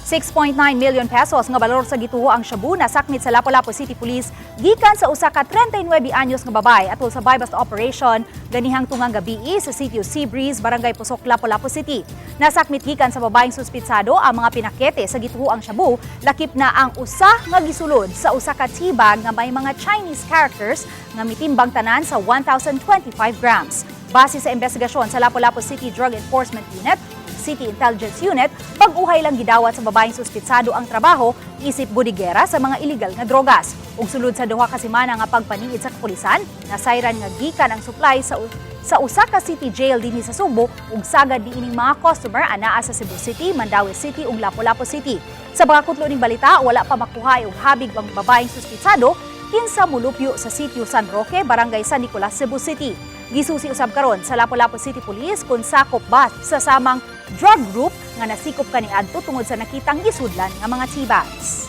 6.9 million pesos nga balor sa gituo ang shabu na sakmit sa Lapu-Lapu City Police gikan sa usa ka 39 anyos nga babay atol sa buy-bust operation ganihang tungang gabi sa sitio Seabreeze, Barangay Pusok, Lapu-Lapu City. Nasakmit gikan sa babayeng suspitsado ang mga pinakete sa gituo ang shabu, lakip na ang usa nga gisulod sa usa ka tibag nga may mga Chinese characters nga mitimbang tanan sa 1,025 grams. Base sa investigasyon sa Lapu-Lapu City Drug Enforcement Unit, City Intelligence Unit, pag-uhay lang gidawat sa babaeng suspitsado ang trabaho isip budigera sa mga illegal nga drogas. Ug sulod sa duha ka semana nga pagpaniid sa kapulisan, nasayran nga gikan ang supply sa usa ka city jail dinhi sa Sugbo ug sagad diining mga customer anaa sa Cebu City, Mandaue City ug Lapu-Lapu City. Sa mga kutlo ning balita, wala pa makuha og habig ang babaeng suspitsado kinsa mulupyo sa sitio San Roque, Barangay San Nicolas, Cebu City. Gisusi usab karon sa Lapu-Lapu City Police kung sakop ba sa samang drug group nga nasikop kaniadto tungod sa nakitang gisudlan nga mga tibats.